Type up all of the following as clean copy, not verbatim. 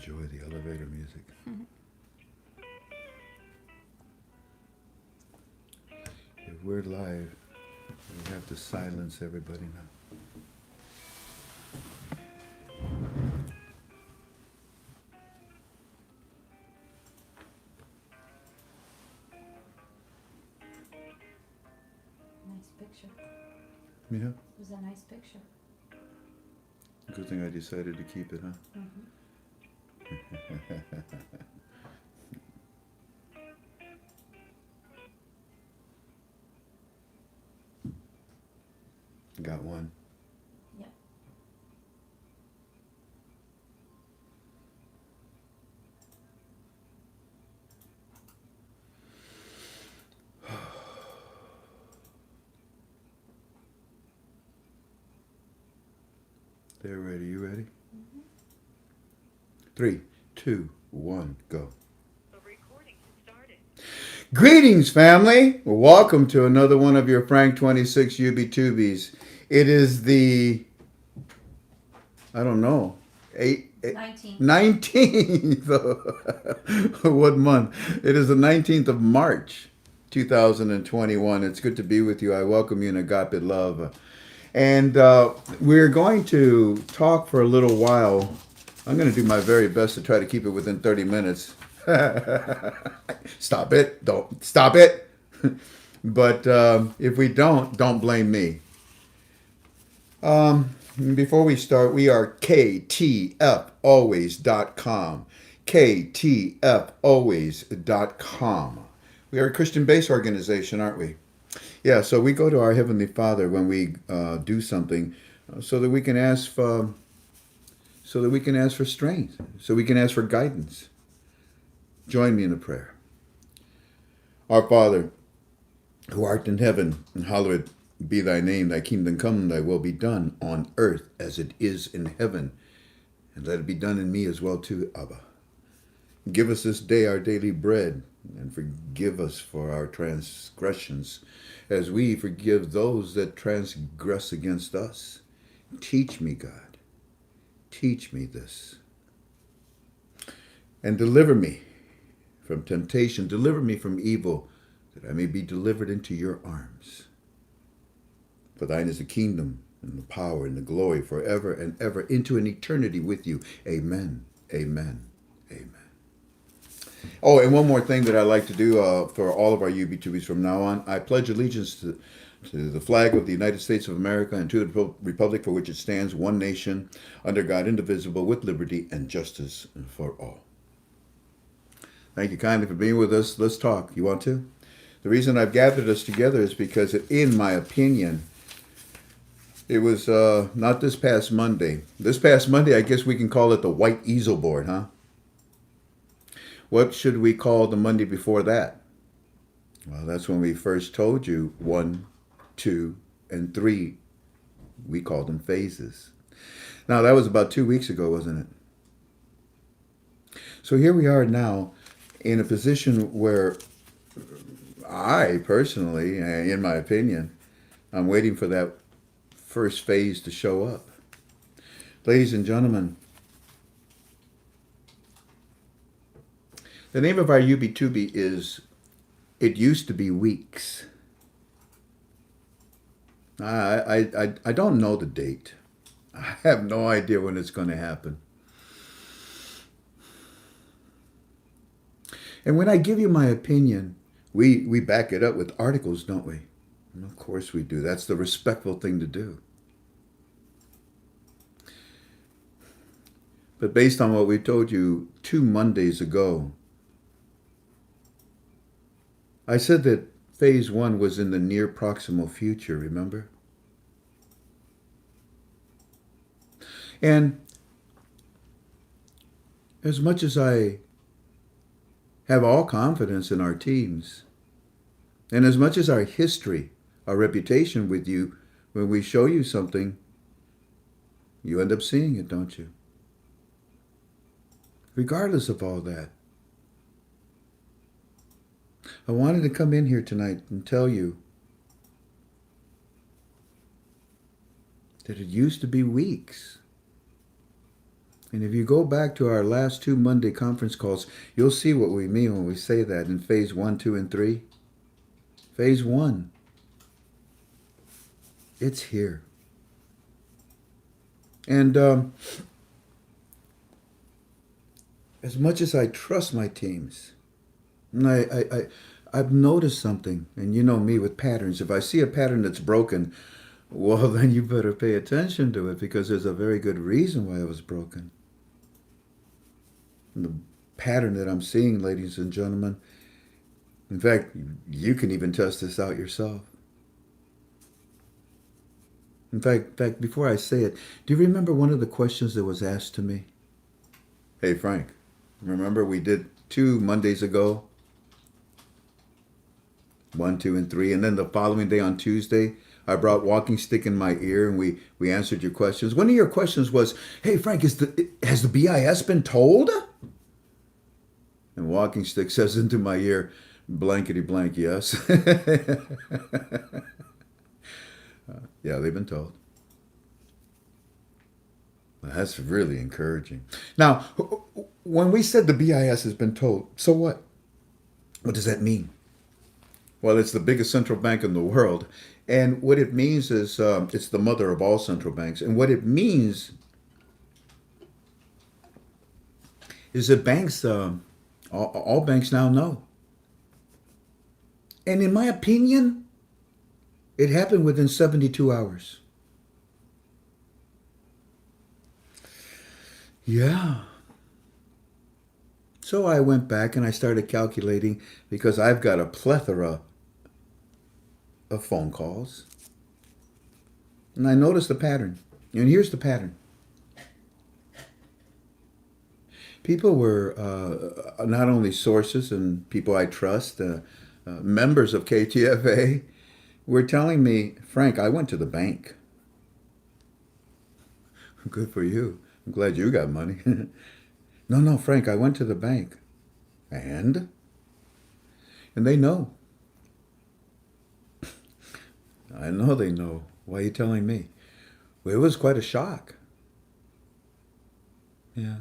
enjoy the elevator music. If we're live, we have to silence everybody now. Nice picture. Yeah. It was a nice picture. Good thing I decided to keep it, huh? Got one. Yep. They're ready. You ready? 3, 2, 1, go. The recording has started. Greetings, family. Welcome to another one of your Frank 26 UB2Bs. It is the, I don't know, 19. 19th. What month? It is the 19th of March, 2021. It's good to be with you. I welcome you in agape love. And we're going to talk for a little while. I'm going to do my very best to try to keep it within 30 minutes. Stop it. Don't stop it. But if we don't blame me. Before we start, we are KTFalways.com. KTFalways.com. We are a Christian-based organization, aren't we? Yeah, so we go to our Heavenly Father when we do something so that we can ask for strength, so we can ask for guidance. Join me in a prayer. Our Father, who art in heaven, and hallowed be thy name, thy kingdom come, thy will be done on earth as it is in heaven. And let it be done in me as well too, Abba. Give us this day our daily bread, and forgive us for our transgressions, as we forgive those that transgress against us. Teach me, God. Teach me this. And deliver me from temptation. Deliver me from evil, that I may be delivered into your arms. For thine is the kingdom, and the power, and the glory, forever and ever, into an eternity with you. Amen. Amen. Amen. Oh, and one more thing that I like to do for all of our UB2Bs from now on. I pledge allegiance to the flag of the United States of America and to the republic for which it stands, one nation, under God, indivisible, with liberty and justice for all. Thank you kindly for being with us. Let's talk. You want to? The reason I've gathered us together is because, in my opinion, it was not this past Monday. This past Monday, I guess we can call it the white easel board, huh? What should we call the Monday before that? Well, that's when we first told you 1, 2, and 3. We called them phases. Now, that was about 2 weeks ago, wasn't it? So here we are now in a position where I personally, in my opinion, I'm waiting for that first phase to show up. Ladies and gentlemen, the name of our UB2B is It Used to Be Weeks. I don't know the date. I have no idea when it's going to happen. And when I give you my opinion, we back it up with articles, don't we? And of course we do. That's the respectful thing to do. But based on what we told you 2 Mondays ago, I said that phase 1 was in the near proximal future, remember? And as much as I have all confidence in our teams, and as much as our history, our reputation with you, when we show you something, you end up seeing it, don't you? Regardless of all that, I wanted to come in here tonight and tell you that it used to be weeks. And if you go back to our last 2 Monday conference calls, you'll see what we mean when we say that in phase 1, 2, and 3. Phase 1, it's here. And as much as I trust my teams, and I've noticed something, and you know me with patterns. If I see a pattern that's broken, well, then you better pay attention to it because there's a very good reason why it was broken. And the pattern that I'm seeing, ladies and gentlemen, in fact, you can even test this out yourself. In fact, before I say it, do you remember one of the questions that was asked to me? Hey, Frank, remember we did 2 Mondays ago? 1, 2, and 3. And then the following day on Tuesday, I brought Walking Stick in my ear and we answered your questions. One of your questions was, hey, Frank, has the BIS been told? And Walking Stick says into my ear, blankety blank, yes. Yeah, they've been told. Well, that's really encouraging. Now, when we said the BIS has been told, so what? What does that mean? Well, it's the biggest central bank in the world. And what it means is it's the mother of all central banks. And what it means is that banks, all banks now know. And in my opinion, it happened within 72 hours. Yeah. So I went back and I started calculating because I've got a plethora of phone calls. And I noticed the pattern. And here's the pattern. People were not only sources and people I trust, members of KTFA, were telling me, Frank, I went to the bank. Good for you. I'm glad you got money. No, Frank, I went to the bank. And they know. I know they know. Why are you telling me? Well, it was quite a shock. Yeah.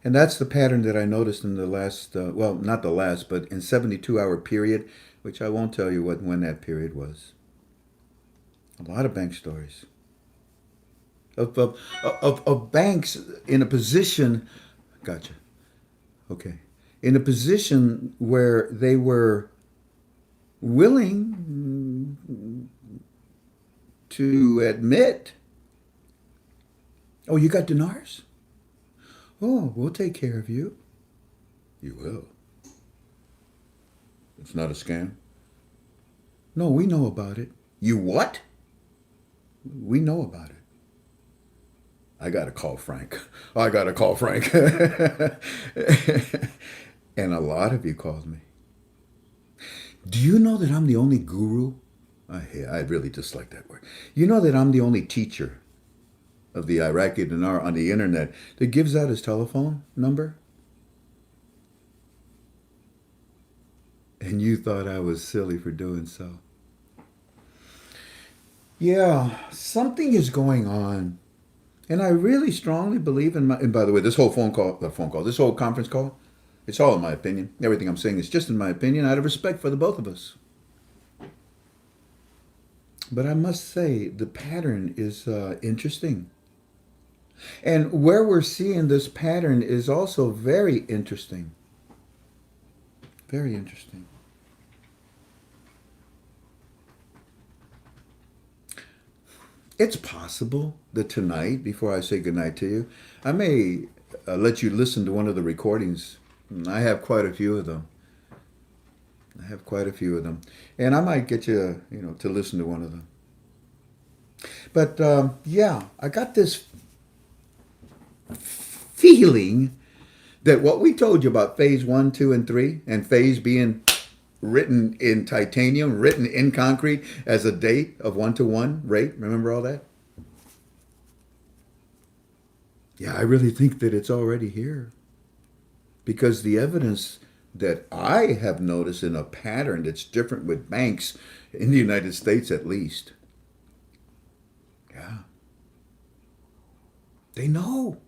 And that's the pattern that I noticed in the last, well, not the last, but in 72-hour period, which I won't tell you when that period was. A lot of bank stories. Of banks in a position, gotcha, okay, in a position where they were willing to admit, oh, you got dinars? Oh, we'll take care of you. You will. It's not a scam? No, we know about it. You what? We know about it. I got to call Frank. I got to call Frank. And a lot of you called me. Do you know that I'm the only guru? I really dislike that word. You know that I'm the only teacher of the Iraqi dinar on the internet that gives out his telephone number? And you thought I was silly for doing so. Yeah, something is going on. And I really strongly believe and by the way, this whole this whole conference call, it's all in my opinion. Everything I'm saying is just in my opinion, out of respect for the both of us. But I must say, the pattern is interesting. And where we're seeing this pattern is also very interesting. Very interesting. It's possible that tonight, before I say goodnight to you, I may let you listen to one of the recordings. I have quite a few of them. And I might get you, to listen to one of them. But, yeah, I got this feeling that what we told you about phase 1, 2, and 3, and phase being written in titanium, written in concrete as a date of 1-to-1 rate. Remember all that? Yeah, I really think that it's already here. Because the evidence that I have noticed in a pattern that's different with banks in the United States at least. Yeah. They know.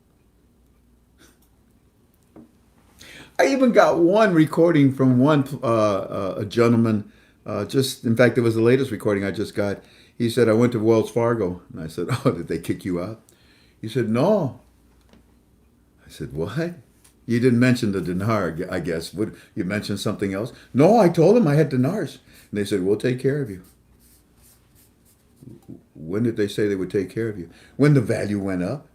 I even got one recording from one a gentleman. In fact, it was the latest recording I just got. He said, I went to Wells Fargo. And I said, oh, did they kick you out? He said, no. I said, what? You didn't mention the dinar, I guess. Would you mention something else? No, I told them I had dinars. And they said, we'll take care of you. When did they say they would take care of you? When the value went up.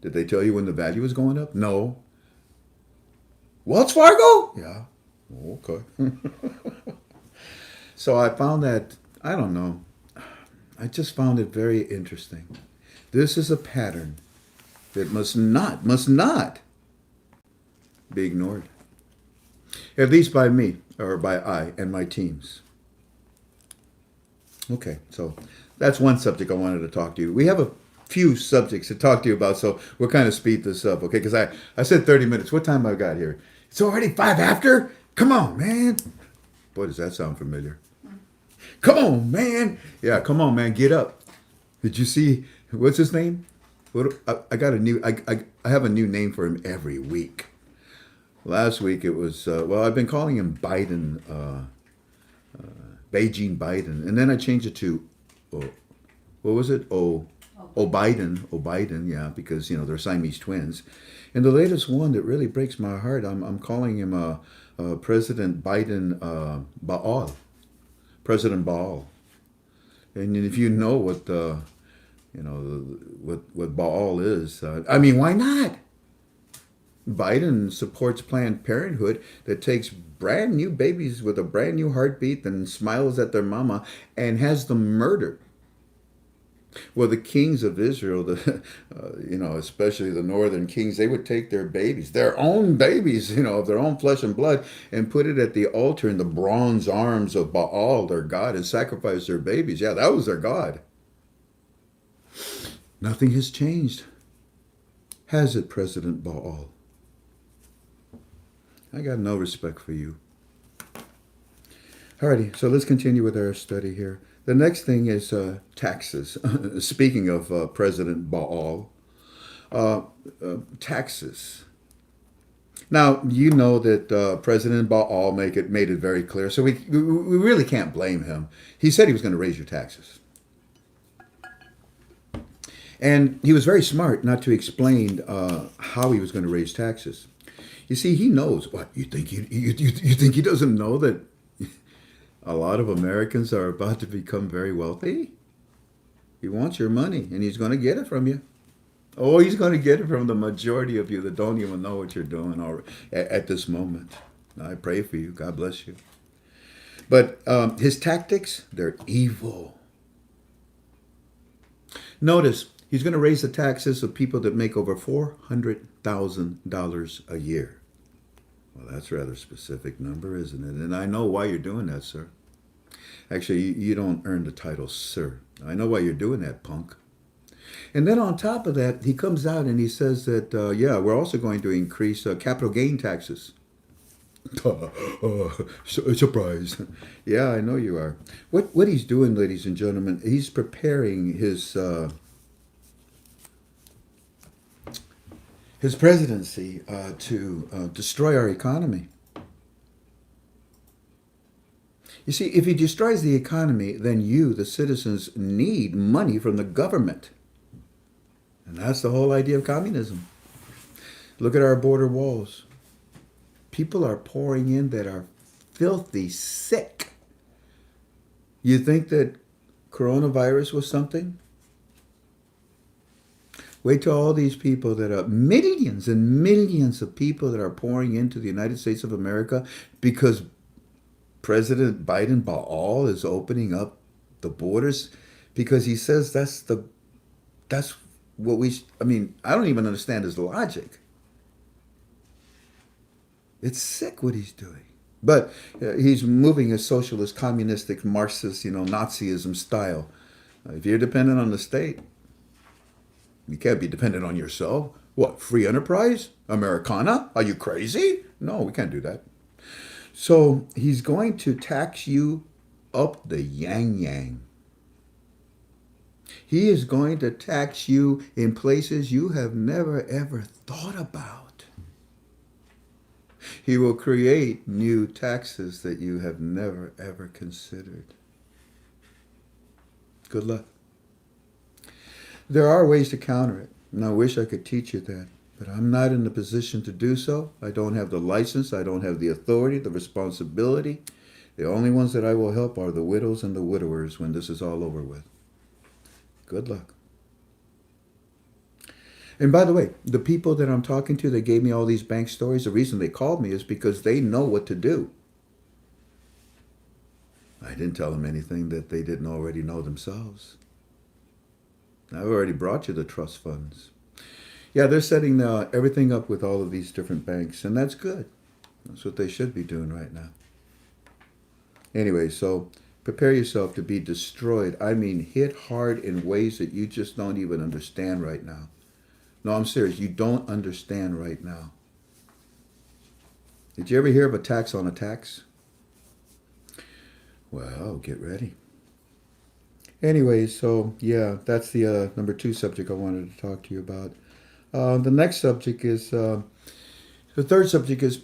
Did they tell you when the value was going up? No. Wells Fargo? Yeah. Okay. So I found that, I don't know, I just found it very interesting. This is a pattern that must not be ignored. At least by me, or by I and my teams. Okay, so that's one subject I wanted to talk to you. We have a few subjects to talk to you about, so we'll kind of speed this up, okay? Because I said 30 minutes. What time I got here? It's already 5 after? Come on, man. Boy, does that sound familiar. Come on, man. Yeah, come on, man. Get up. Did you see, what's his name? I got a new, I have a new name for him every week. Last week it was, I've been calling him Biden, Beijing Biden. And then I changed it to, what was it? Biden, yeah, because, they're Siamese twins. And the latest one that really breaks my heart, I'm calling him President Biden Baal. President Baal. And if you know what what Baal is, why not? Biden supports Planned Parenthood that takes brand new babies with a brand new heartbeat and smiles at their mama and has them murdered. Well, the kings of Israel, especially the northern kings, they would take their own babies, of their own flesh and blood, and put it at the altar in the bronze arms of Baal, their god, and sacrifice their babies. Yeah, that was their god. Nothing has changed. Has it, President Baal? I got no respect for you. Alrighty, so let's continue with our study here. The next thing is taxes. Speaking of President Baal, taxes. Now, you know that President Baal made it very clear, so we really can't blame him. He said he was going to raise your taxes. And he was very smart not to explain how he was going to raise taxes. You see, he knows. What, you think he doesn't know that a lot of Americans are about to become very wealthy? He wants your money, and he's going to get it from you. Oh, he's going to get it from the majority of you that don't even know what you're doing at this moment. I pray for you. God bless you. But his tactics, they're evil. Notice, he's going to raise the taxes of people that make over $400,000 a year. Well, that's a rather specific number, isn't it? And I know why you're doing that, sir. Actually, you don't earn the title, sir. I know why you're doing that, punk. And then on top of that, he comes out and he says that, we're also going to increase capital gain taxes. Surprise. Yeah, I know you are. What he's doing, ladies and gentlemen, he's preparing his presidency to destroy our economy. You see, if he destroys the economy, then you, the citizens, need money from the government. And that's the whole idea of communism. Look at our border walls. People are pouring in that are filthy sick. You think that coronavirus was something? Wait till all these people that are millions and millions of people that are pouring into the United States of America because President Biden Baal is opening up the borders because he says that's what I don't even understand his logic. It's sick what he's doing. But he's moving a socialist, communistic, Marxist, Nazism style. If you're dependent on the state, you can't be dependent on yourself. What, free enterprise? Americana? Are you crazy? No, we can't do that. So he's going to tax you up the yang. He is going to tax you in places you have never, ever thought about. He will create new taxes that you have never, ever considered. Good luck. There are ways to counter it, and I wish I could teach you that, but I'm not in the position to do so. I don't have the license. I don't have the authority, the responsibility. The only ones that I will help are the widows and the widowers when this is all over with. Good luck. And by the way, the people that I'm talking to that gave me all these bank stories, the reason they called me is because they know what to do. I didn't tell them anything that they didn't already know themselves. I've already brought you the trust funds. Yeah, they're setting everything up with all of these different banks, and that's good. That's what they should be doing right now. Anyway, so prepare yourself to be destroyed. I mean, hit hard in ways that you just don't even understand right now. No, I'm serious. You don't understand right now. Did you ever hear of a tax on a tax? Well, get ready. Anyway, so yeah, that's the number 2 subject I wanted to talk to you about. The next subject is, the third subject is,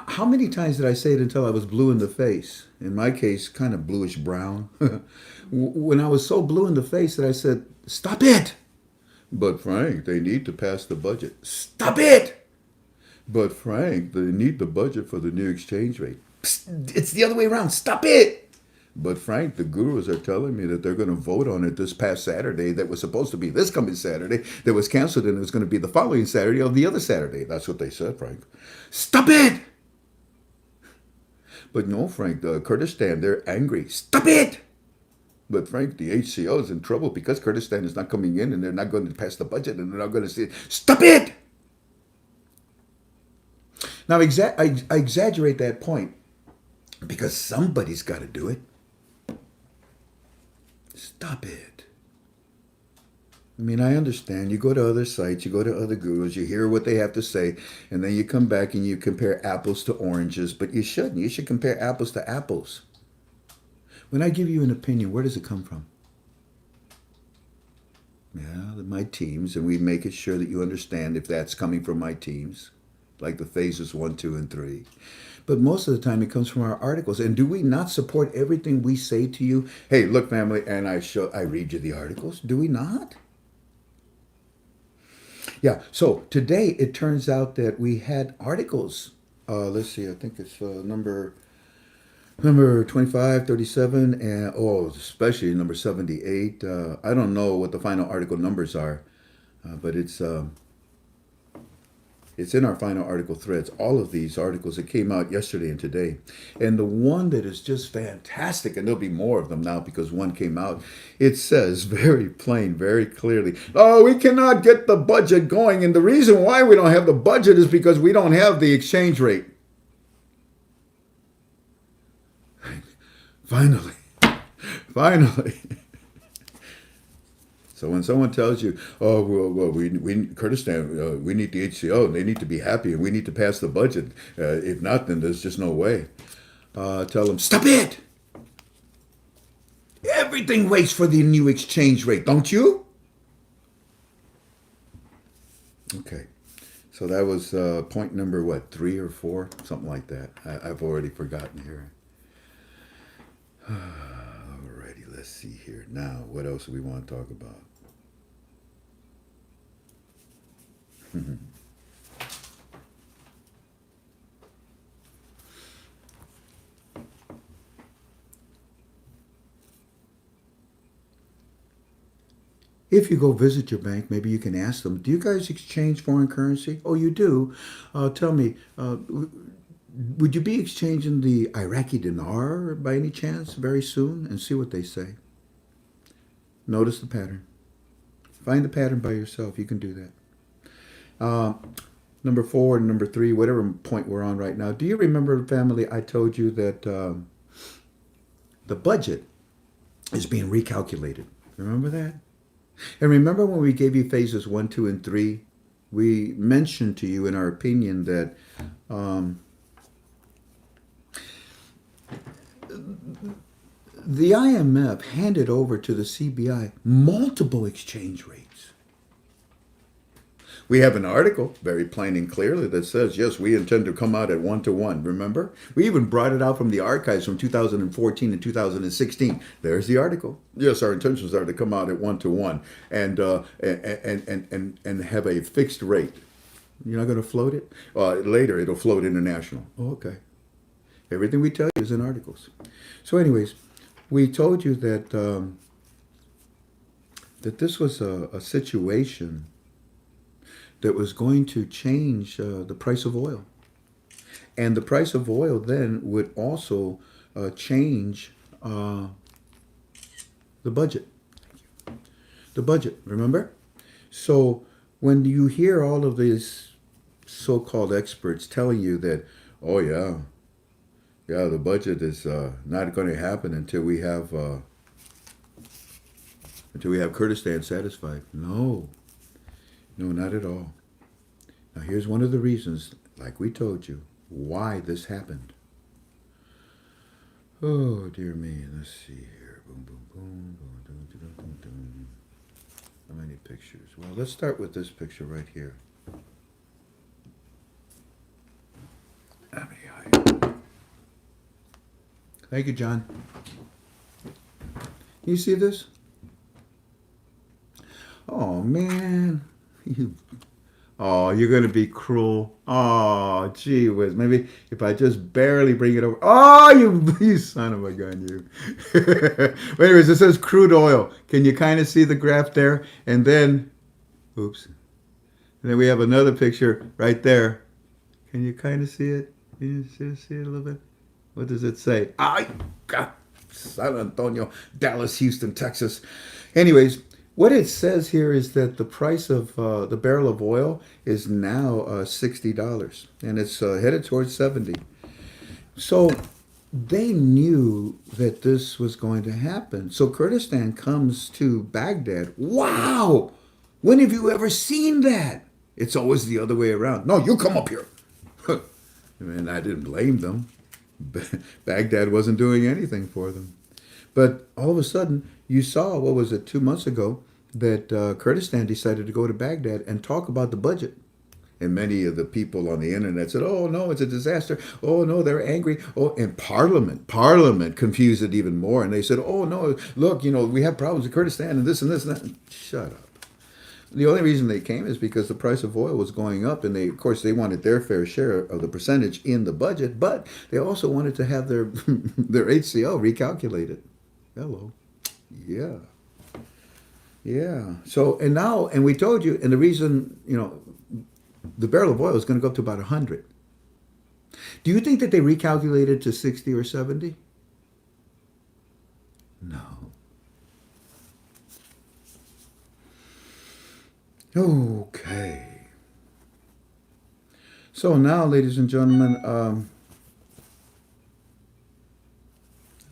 how many times did I say it until I was blue in the face? In my case, kind of bluish brown. When I was so blue in the face that I said, stop it! But Frank, they need to pass the budget. Stop it! But Frank, they need the budget for the new exchange rate. Psst, it's the other way around. Stop it! But Frank, the gurus are telling me that they're going to vote on it this past Saturday that was supposed to be this coming Saturday that was canceled and it was going to be the following Saturday or the other Saturday. That's what they said, Frank. Stop it! But no, Frank, the Kurdistan, they're angry. Stop it! But Frank, the HCO is in trouble because Kurdistan is not coming in and they're not going to pass the budget and they're not going to say, stop it! Now, I exaggerate that point because somebody's got to do it. Stop it. I mean, I understand. You go to other sites, you go to other gurus, you hear what they have to say, and then you come back and you compare apples to oranges, but you shouldn't. You should compare apples to apples. When I give you an opinion, where does it come from? Yeah, my teams, and we make it sure that you understand if that's coming from my teams, like the phases 1, 2, and 3. But most of the time it comes from our articles. And do we not support everything we say to you? Hey, look, family, and I read you the articles. Do we not? Yeah, so today it turns out that we had articles. Let's see, I think it's number 25, 37, and especially number 78. I don't know what the final article numbers are, but it's in our final article threads. All of these articles that came out yesterday and today. And the one that is just fantastic, and there'll be more of them now because one came out, it says very plain, very clearly, we cannot get the budget going. And the reason why we don't have the budget is because we don't have the exchange rate. Finally. So when someone tells you, we Kurdistan, we need the HCO, and they need to be happy, and we need to pass the budget. If not, then there's just no way. Tell them, stop it! Everything waits for the new exchange rate, don't you? Okay. So that was point number, 3 or 4? Something like that. I've already forgotten here. Alrighty, let's see here. Now, what else do we want to talk about? If you go visit your bank, maybe you can ask them, do you guys exchange foreign currency? Oh, you do? Tell me, would you be exchanging the Iraqi dinar by any chance very soon? And see what they say. Notice the pattern. Find the pattern by yourself. You can do that. Number 4 and number 3, whatever point we're on right now. Do you remember, family, I told you that the budget is being recalculated. Remember that? And remember when we gave you phases 1, 2, and 3? We mentioned to you in our opinion that the IMF handed over to the CBI multiple exchange rates. We have an article very plain and clearly that says, yes, we intend to come out at 1-to-1. Remember? We even brought it out from the archives from 2014 and 2016. There's the article. Yes, our intentions are to come out at 1-to-1 and have a fixed rate. You're not going to float it? Later, it'll float international. Oh, okay. Everything we tell you is in articles. So anyways, we told you that that this was a situation that was going to change the price of oil. And the price of oil then would also change the budget. The budget, remember? So when you hear all of these so-called experts telling you that, oh yeah, the budget is not going to happen until we have Kurdistan satisfied. No, not at all. Now here's one of the reasons, like we told you, why this happened. Oh dear me, let's see here. Boom, boom, boom, boom, boom, boom, boom, boom. How many pictures? Well, let's start with this picture right here. Thank you, John. You see this? Oh man, you're gonna be cruel. Oh, gee whiz. Maybe if I just barely bring it over. Oh, you son of a gun, you. But anyways, it says crude oil. Can you kind of see the graph there? And then, oops. And then we have another picture right there. Can you kind of see it? Can you see it a little bit? What does it say? God, San Antonio, Dallas, Houston, Texas. Anyways, what it says here is that the price of the barrel of oil is now $60, and it's headed towards 70. So they knew that this was going to happen. So Kurdistan comes to Baghdad. Wow! When have you ever seen that? It's always the other way around. No, you come up here. And I didn't blame them. Baghdad wasn't doing anything for them. But all of a sudden, you saw, 2 months ago, that Kurdistan decided to go to Baghdad and talk about the budget. And many of the people on the internet said, oh, no, it's a disaster. Oh, no, they're angry. Oh, and Parliament confused it even more. And they said, oh, no, look, we have problems in Kurdistan and this and this and that. Shut up. The only reason they came is because the price of oil was going up, and of course, they wanted their fair share of the percentage in the budget, but they also wanted to have their their HCL recalculated. Hello, yeah. So and we told you, and the reason the barrel of oil is going to go up to about 100. Do you think that they recalculated to 60 or 70? No. Okay. So now, ladies and gentlemen, I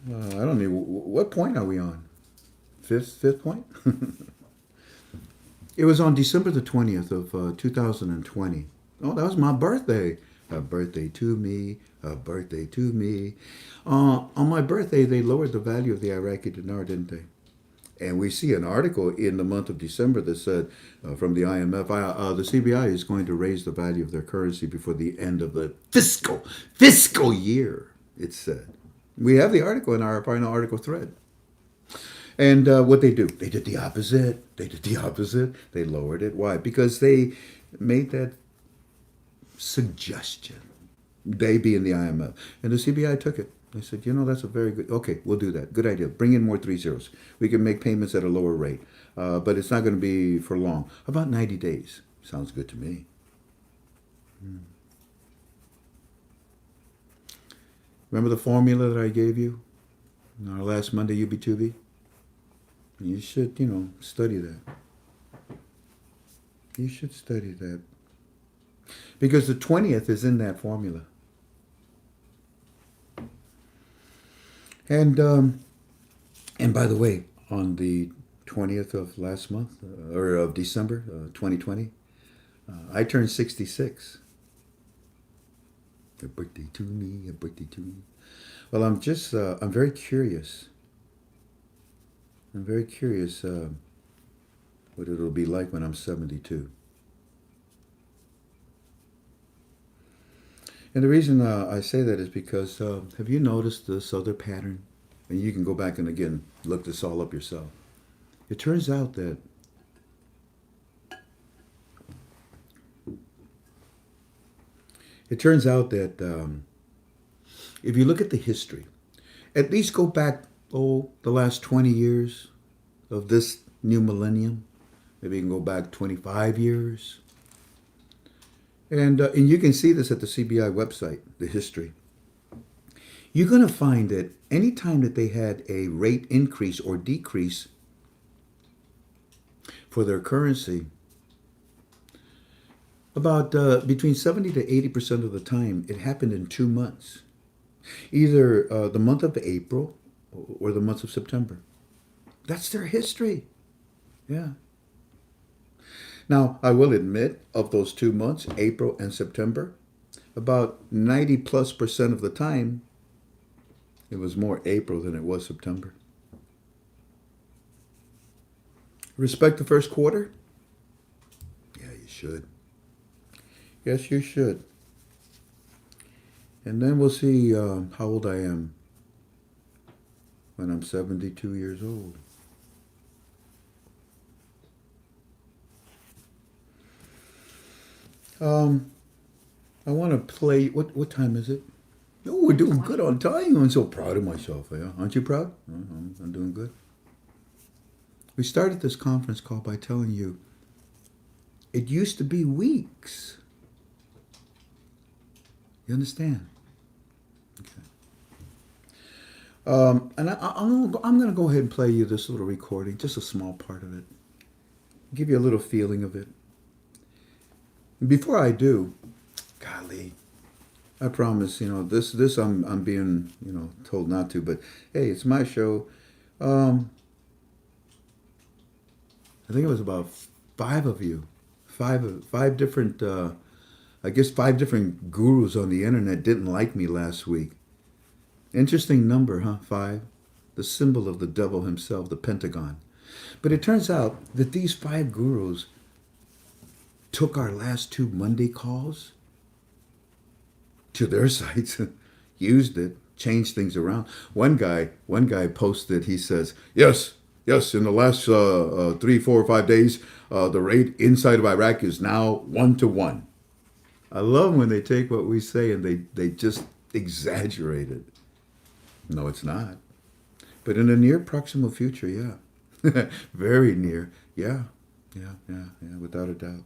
don't know, what point are we on? Fifth point? It was on December the 20th of 2020. Oh, that was my birthday. A birthday to me, a birthday to me. On my birthday, they lowered the value of the Iraqi dinar, didn't they? And we see an article in the month of December that said from the IMF, the CBI is going to raise the value of their currency before the end of the fiscal year, it said. We have the article in our final article thread. And what they do, they did the opposite. They lowered it. Why? Because they made that suggestion. They being the IMF. And the CBI took it. They said, that's a very good, okay, we'll do that. Good idea. Bring in more 3 zeros. We can make payments at a lower rate. But it's not going to be for long. About 90 days. Sounds good to me. Remember the formula that I gave you on our last Monday UB2B? You should, study that. You should study that. Because the 20th is in that formula. And by the way, on the 20th of last month, or of December 2020, I turned 66. A birthday to me, a birthday to me. Well, I'm very curious. What it'll be like when I'm 72. And the reason I say that is because have you noticed this other pattern? And you can go back and again look this all up yourself. It turns out that if you look at the history, at least go back the last 20 years of this new millennium. Maybe you can go back 25 years. And you can see this at the CBI website, the history. You're going to find that anytime that they had a rate increase or decrease for their currency, about between 70 to 80% of the time, it happened in 2 months. Either the month of April or the month of September. That's their history. Yeah. Now, I will admit, of those 2 months, April and September, about 90+% of the time, it was more April than it was September. Respect the first quarter? Yeah, you should. Yes, you should. And then we'll see how old I am when I'm 72 years old. I want to play. What time is it? Oh, we're doing good on time. I'm so proud of myself. Yeah, aren't you proud? I'm doing good. We started this conference call by telling you it used to be weeks. You understand? Okay. And I'm going to go ahead and play you this little recording, just a small part of it. Give you a little feeling of it. Before I do, golly, I promise, this I'm being, told not to, but hey, it's my show. I think it was about 5 of you, five different, I guess 5 different gurus on the internet didn't like me last week. Interesting number, huh? 5. The symbol of the devil himself, the Pentagon. But it turns out that these 5 gurus took our last 2 Monday calls to their sites, used it, changed things around. One guy posted, he says, yes, in the last 3, 4, or 5 days, the rate inside of Iraq is now 1-to-1. I love when they take what we say and they just exaggerate it. No, it's not. But in the near proximal future, yeah. Very near. Yeah, without a doubt.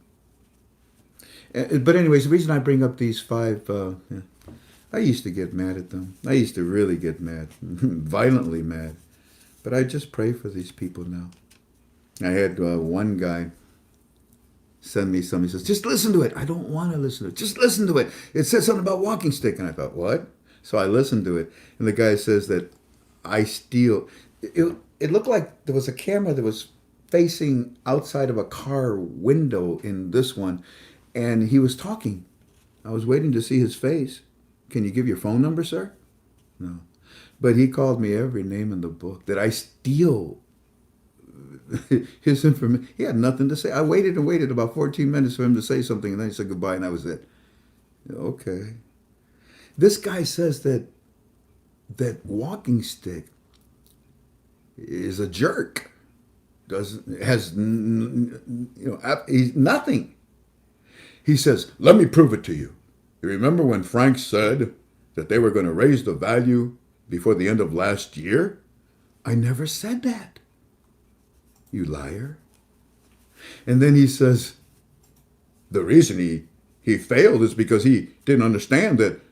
But anyways, the reason I bring up these 5, I used to get mad at them. I used to really get mad, violently mad. But I just pray for these people now. I had one guy send me something. He says, just listen to it. I don't want to listen to it. Just listen to it. It says something about walking stick. And I thought, what? So I listened to it. And the guy says that I steal. It looked like there was a camera that was facing outside of a car window in this one. And he was talking. I was waiting to see his face. Can you give your phone number, sir? No. But he called me every name in the book. That I steal his information. He had nothing to say. I waited and waited about 14 minutes for him to say something, and then he said goodbye, and that was it. Okay. This guy says that walking stick is a jerk. He's nothing. He says, let me prove it to you. You remember when Frank said that they were going to raise the value before the end of last year? I never said that. You liar. And then he says, the reason he failed is because he didn't understand that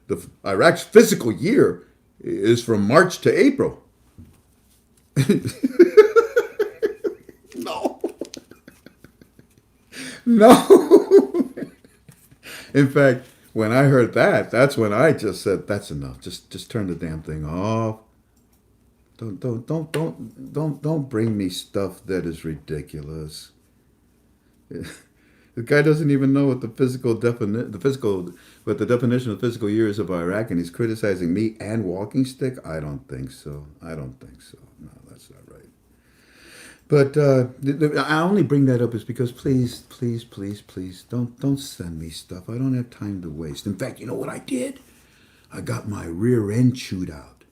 Iraq's fiscal year is from March to April. No. In fact, when I heard that, that's when I just said, that's enough. Just turn the damn thing off. Don't bring me stuff that is ridiculous. The guy doesn't even know what the definition of physical year is of Iraq, and he's criticizing me and walking stick. I don't think so. No, that's not right. But I only bring that up is because please, don't send me stuff. I don't have time to waste. In fact, you know what I did? I got my rear end chewed out.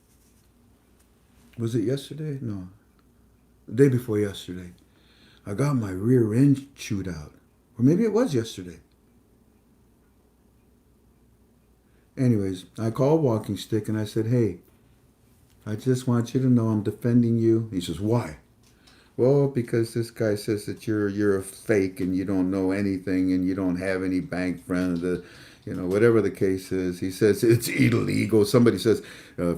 Was it yesterday? No. The day before yesterday. I got my rear end chewed out. Or maybe it was yesterday. Anyways, I called Walking Stick and I said, hey, I just want you to know I'm defending you. He says, why? Well, because this guy says that you're a fake and you don't know anything and you don't have any bank friends, whatever the case is. He says it's illegal. Somebody says,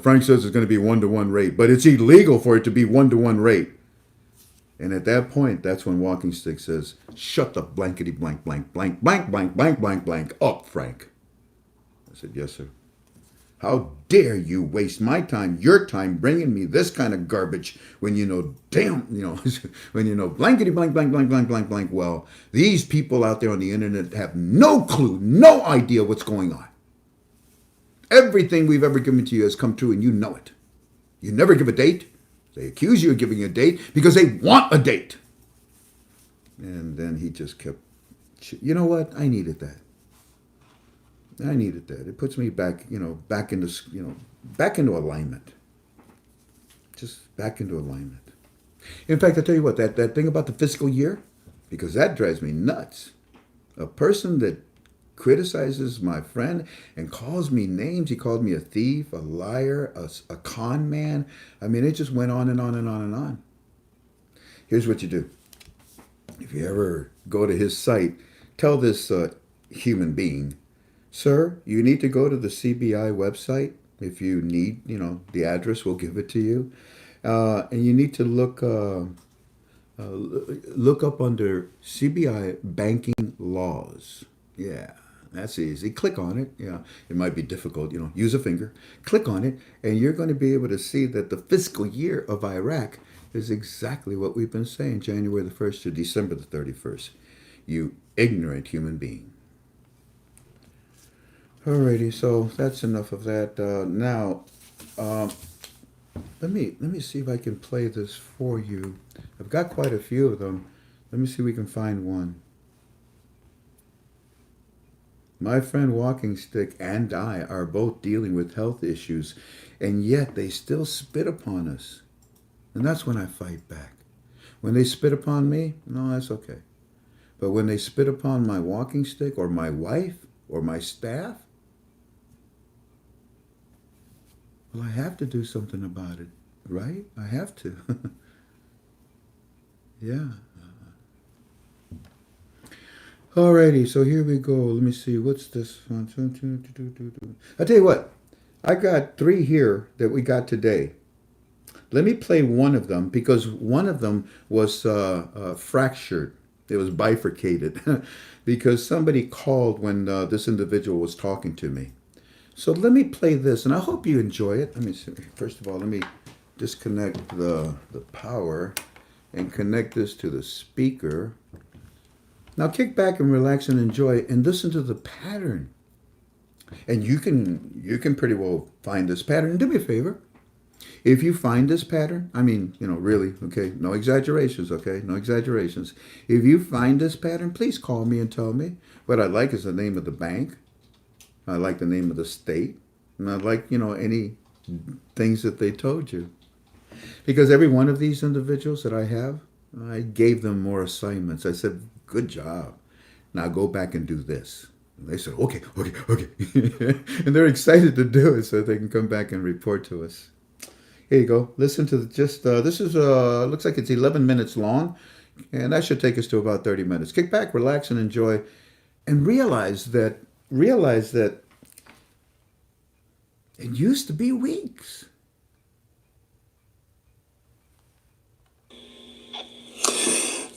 Frank says it's going to be 1-to-1 rate, but it's illegal for it to be 1-to-1 rate. And at that point, that's when Walking Stick says, shut the blankety blank blank blank blank blank blank blank blank up, Frank. I said, yes, sir. How dare you waste my time, your time, bringing me this kind of garbage when you know, when you know blankety blank blank blank blank blank blank. Well, these people out there on the internet have no clue, no idea what's going on. Everything we've ever given to you has come true and you know it. You never give a date. They accuse you of giving a date because they want a date. And then he just kept, you know what? I needed that. I needed that. It puts me back, back into alignment. Just back into alignment. In fact, I tell you what, that thing about the fiscal year, because that drives me nuts. A person that criticizes my friend and calls me names. He called me a thief, a liar, a con man. I mean, it just went on and on and on and on. Here's what you do. If you ever go to his site, tell this human being, sir, you need to go to the CBI website. If you need, the address, we'll give it to you. And you need to look up under CBI banking laws. Yeah, that's easy. Click on it. Yeah, it might be difficult, use a finger. Click on it, and you're going to be able to see that the fiscal year of Iraq is exactly what we've been saying, January the 1st to December the 31st. You ignorant human being. Alrighty, so that's enough of that. Now, let me see if I can play this for you. I've got quite a few of them. Let me see if we can find one. My friend Walking Stick and I are both dealing with health issues, and yet they still spit upon us. And that's when I fight back. When they spit upon me, no, that's okay. But when they spit upon my walking stick or my wife or my staff, well, I have to do something about it, right? I have to. Yeah. Alrighty, so here we go. Let me see. What's this one? I tell you what. I got 3 here that we got today. Let me play one of them because one of them was fractured. It was bifurcated because somebody called when this individual was talking to me. So let me play this, and I hope you enjoy it. Let me see. First of all, let me disconnect the power and connect this to the speaker. Now kick back and relax and enjoy and listen to the pattern. And you can pretty well find this pattern. Do me a favor. If you find this pattern, I mean, really, okay, no exaggerations, okay, no exaggerations. If you find this pattern, please call me and tell me. What I like is the name of the bank. I like the name of the state. And I like, any things that they told you. Because every one of these individuals that I have, I gave them more assignments. I said, good job. Now go back and do this. And they said, okay. And they're excited to do it so they can come back and report to us. Here you go. Listen to this is, looks like it's 11 minutes long. And that should take us to about 30 minutes. Kick back, relax, and enjoy. And realize that it used to be weeks.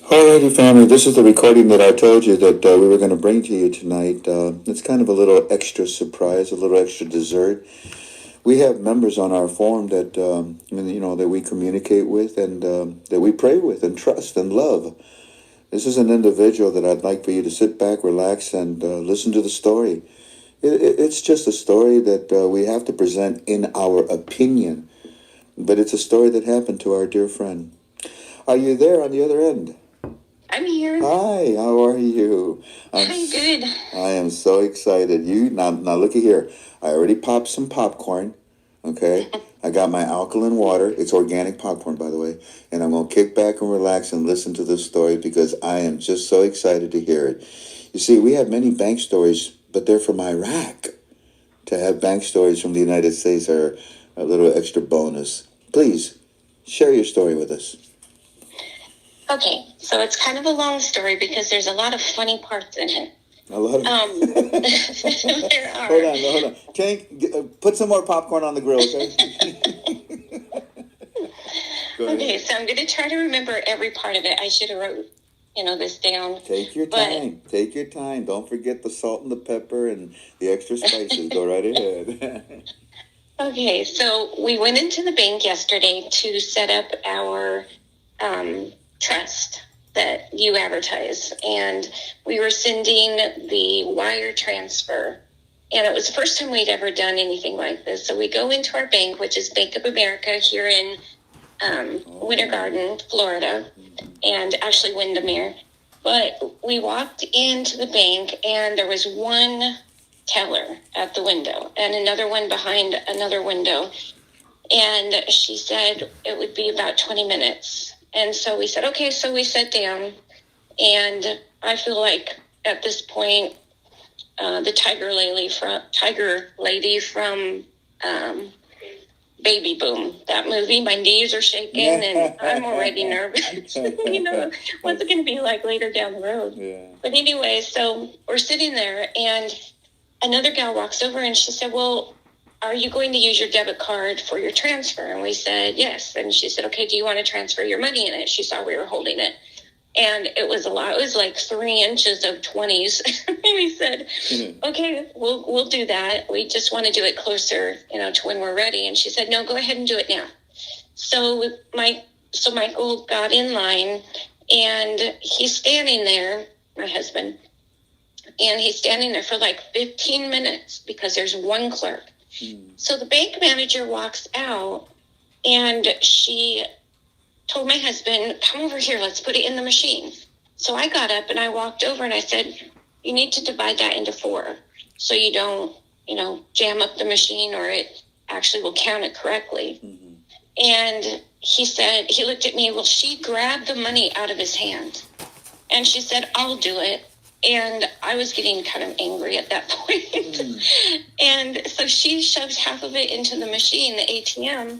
Alrighty, family, this is the recording that I told you that we were going to bring to you tonight. It's kind of a little extra surprise, a little extra dessert. We have members on our forum that, that we communicate with and that we pray with and trust and love. This is an individual that I'd like for you to sit back, relax, and listen to the story. It's just a story that we have to present in our opinion, but it's a story that happened to our dear friend. Are you there on the other end? I'm here. Hi, how are you? I'm good. I am so excited. Now looky here. I already popped some popcorn. Okay. I got my alkaline water. It's organic popcorn, by the way. And I'm gonna kick back and relax and listen to this story because I am just so excited to hear it. You see, we have many bank stories, but they're from Iraq. To have bank stories from the United States are a little extra bonus. Please share your story with us. Okay, so it's kind of a long story because there's a lot of funny parts in it. A lot of. There are. Hold on. Put some more popcorn on the grill, okay? Go ahead. Okay, so I'm going to try to remember every part of it. I should have wrote, this down. Take your time. Take your time. Don't forget the salt and the pepper and the extra spices. Go right ahead. Okay, so we went into the bank yesterday to set up our trust that you advertise, and we were sending the wire transfer, and it was the first time we'd ever done anything like this. So we go into our bank, which is Bank of America here in Winter Garden, Florida, and actually Windermere. But we walked into the bank, and there was one teller at the window and another one behind another window. And she said it would be about 20 minutes. And so we said, okay, so we sat down. And I feel like at this point, the tiger lady from Baby Boom, that movie, my knees are shaking and I'm already nervous. What's it going to be like later down the road? Yeah. But anyway, so we're sitting there and another gal walks over and she said, well, are you going to use your debit card for your transfer? And we said, yes. And she said, okay, do you want to transfer your money in it? She saw we were holding it. And it was a lot. It was like 3 inches of 20s. And we said, okay, we'll do that. We just want to do it closer, to when we're ready. And she said, no, go ahead and do it now. So Michael got in line and he's standing there, my husband, and he's standing there for like 15 minutes because there's one clerk. So the bank manager walks out and she told my husband, come over here, let's put it in the machine. So I got up and I walked over and I said, you need to divide that into 4 so you don't, jam up the machine or it actually will count it correctly. Mm-hmm. And he said, he looked at me, well, she grabbed the money out of his hand and she said, I'll do it. And I was getting kind of angry at that point. And so she shoves half of it into the machine, the ATM,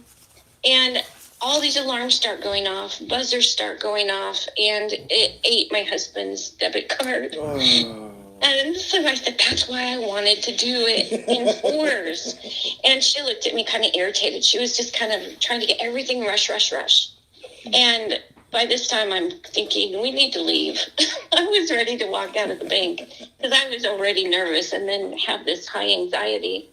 and all these alarms start going off, buzzers start going off, and it ate my husband's debit card. Oh. And so I said, that's why I wanted to do it in 4s. And she looked at me kind of irritated. She was just kind of trying to get everything rush. And by this time, I'm thinking, we need to leave. I was ready to walk out of the bank because I was already nervous and then have this high anxiety.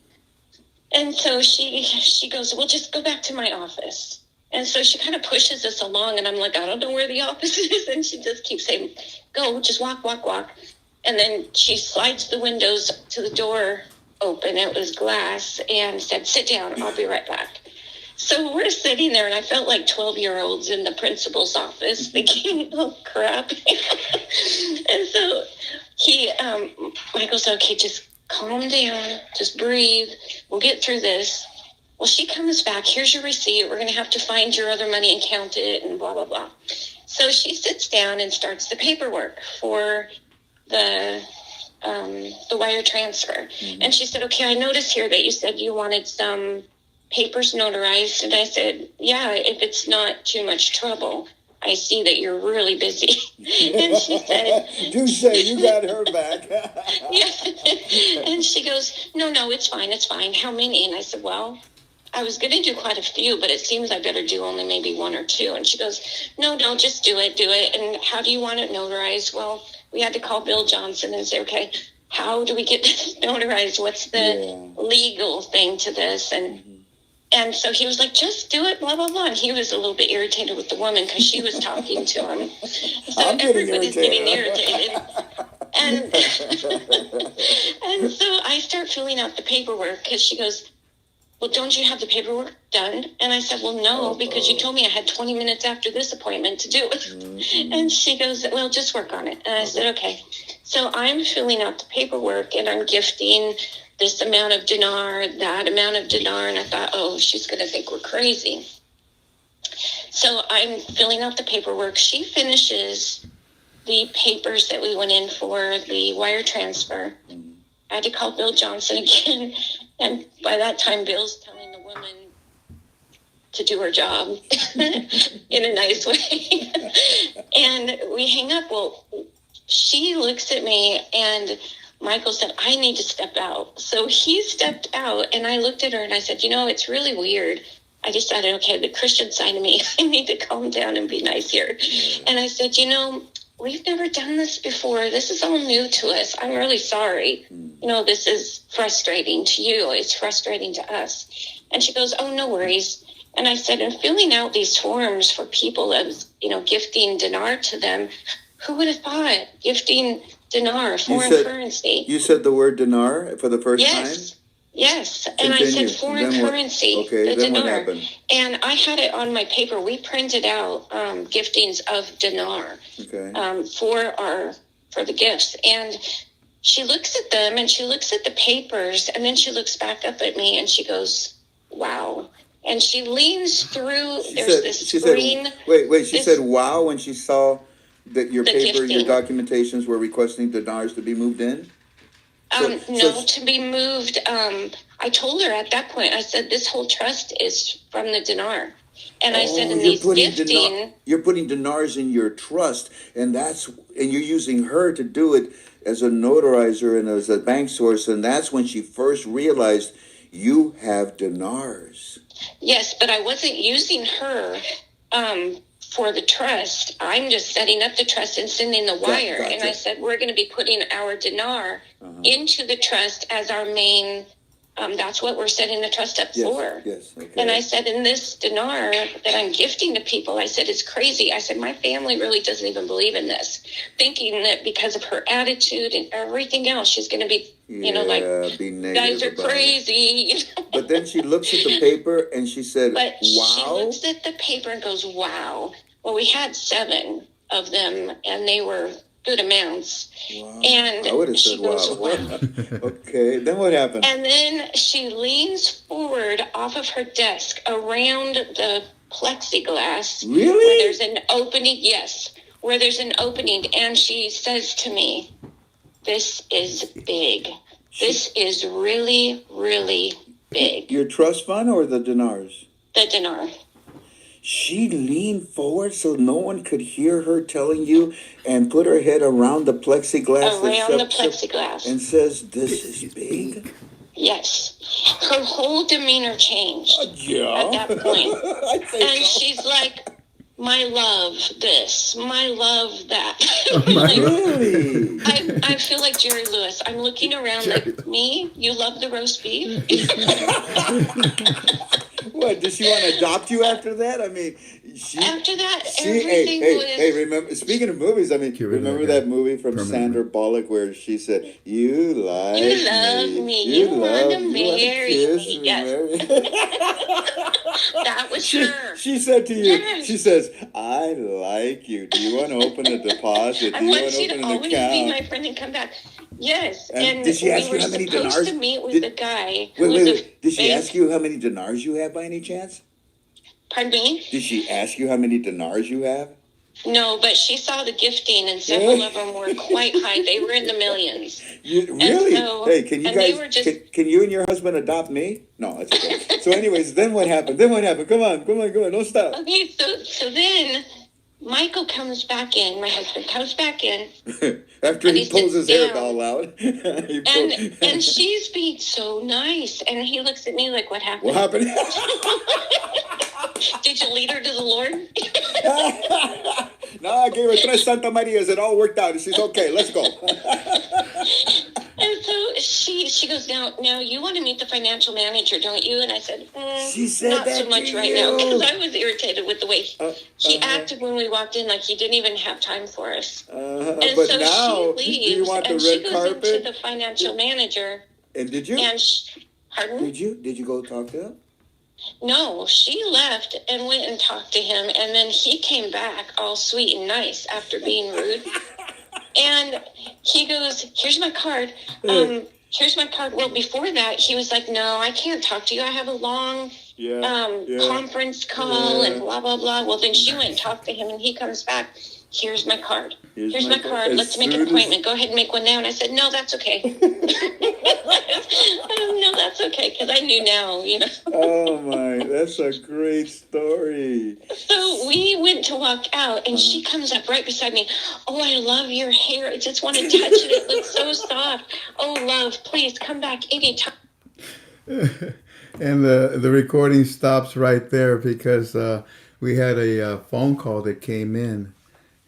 And so she goes, well, just go back to my office. And so she kind of pushes us along, and I'm like, I don't know where the office is. And she just keeps saying, go, just walk. And then she slides the windows to the door open. It was glass, and said, sit down. I'll be right back. So we're sitting there, and I felt like 12-year-olds in the principal's office thinking, oh, crap. And so Michael said, okay, just calm down, just breathe. We'll get through this. Well, she comes back. Here's your receipt. We're going to have to find your other money and count it and blah, blah, blah. So she sits down and starts the paperwork for the wire transfer. Mm-hmm. And she said, okay, I noticed here that you said you wanted some papers notarized. And I said, yeah, if it's not too much trouble. I see that you're really busy. And she said, do say you got her back. Yeah. And she goes, no, it's fine. How many? And I said, well, I was going to do quite a few, but it seems I better do only maybe 1 or 2. And she goes, no, just do it. And how do you want it notarized? Well, we had to call Bill Johnson and say, okay, how do we get this notarized? What's the legal thing to this? And so he was like, just do it, blah, blah, blah. And he was a little bit irritated with the woman because she was talking to him. So everybody's getting irritated. And so I start filling out the paperwork because she goes, well, don't you have the paperwork done? And I said, well, no, because you told me I had 20 minutes after this appointment to do it. And she goes, well, just work on it. And I said, okay. So I'm filling out the paperwork and I'm gifting this amount of dinar, that amount of dinar. And I thought, oh, she's going to think we're crazy. So I'm filling out the paperwork. She finishes the papers that we went in for, the wire transfer. I had to call Bill Johnson again. And by that time, Bill's telling the woman to do her job in a nice way. And we hang up. Well, she looks at me and Michael said, I need to step out. So he stepped out and I looked at her and I said, it's really weird. I decided, okay, the Christian side of me, I need to calm down and be nice here. And I said, we've never done this before. This is all new to us. I'm really sorry. This is frustrating to you. It's frustrating to us. And she goes, oh, no worries. And I said, in filling out these forms for people as, gifting dinar to them, who would have thought gifting dinar, foreign currency? You said the word dinar for the first time? Yes. And I said foreign currency, okay, the then dinar. what happened? And I had it on my paper. We printed out giftings of dinar for the gifts. And she looks at them and she looks at the papers and then she looks back up at me and she goes, wow. And she leans through. She said wow when she saw that your paper, your documentations were requesting dinars to be moved in? To be moved. I told her at that point, I said, this whole trust is from the dinar. And I said, you're putting dinars in your trust, and you're using her to do it as a notarizer and as a bank source, and that's when she first realized you have dinars. Yes, but I wasn't using her for the trust. I'm just setting up the trust and sending the wire. Gotcha. And I said, we're going to be putting our dinar into the trust as our main, that's what we're setting the trust up for. Yes, okay. And I said, in this dinar that I'm gifting to people, I said, it's crazy. I said, my family really doesn't even believe in this, thinking that because of her attitude and everything else, she's going to be, be negative, guys are crazy. But then she looks at the paper and she said, wow. She looks at the paper and goes, wow. Well, we had 7 of them and they were good amounts. Wow. And I would have said, wow. Okay, then what happened? And then she leans forward off of her desk around the plexiglass. Really? Where there's an opening. Yes, where there's an opening. And she says to me, this is big. This is really, really big. Your trust fund or the dinars? The dinar. She leaned forward so no one could hear her telling you and put her head around the plexiglass. And says, this is big? Yes. Her whole demeanor changed at that point. She's like, my love this, my love that. Really? I feel like Jerry Lewis. I'm looking around like, me? You love the roast beef? What, does she want to adopt you after that? I mean, after that, everything was... Hey, remember, speaking of movies, I mean, remember that movie from Sandra Bullock where she said, you love me. You want to marry me. Yes. That was her. She said to you, yes. She says, I like you. Do you want to open a deposit? I want you to always be my friend and come back. Yes. And did she ask you how many dinars? We were supposed to meet with the guy. Wait. Did she ask you how many dinars you have by any chance? Pardon me? Did she ask you how many dinars you have? No, but she saw the gifting, and several of them were quite high. They were in the millions. Really? Hey, can you guys? Can you and your husband adopt me? No, that's okay. So, anyways, then what happened? Come on, don't stop. Okay, so then Michael comes back in. My husband comes back in after he pulls his hair all out. and she's being so nice, and he looks at me like, "What happened? What happened? Did you lead her to the Lord?" No, I gave her 3 Santa Marias. It all worked out. She's okay. Let's go. And so she goes, now you want to meet the financial manager, don't you? And I said, she said not that so much to right you. now, because I was irritated with the way he acted when we walked in, like he didn't even have time for us. And but so now, she leaves, do you want the and red she goes carpet? into the financial manager. And did you? And Pardon? Did you go talk to him? No, she left and went and talked to him, and then he came back all sweet and nice after being rude. And he goes, "Here's my card. Here's my card." Well, before that, he was like, "No, I can't talk to you. I have a long conference call and blah blah blah." Well, then she went and talked to him, and he comes back. "Here's my card. Here's my card. Let's make an appointment. Go ahead and make one now." And I said, "No, that's okay." No, that's okay, because I knew now, you know. Oh my, that's a great story. So we went to walk out, and she comes up right beside me. "Oh, I love your hair. I just want to touch it. It looks so soft. Oh, love, please come back anytime." And the recording stops right there because we had a phone call that came in,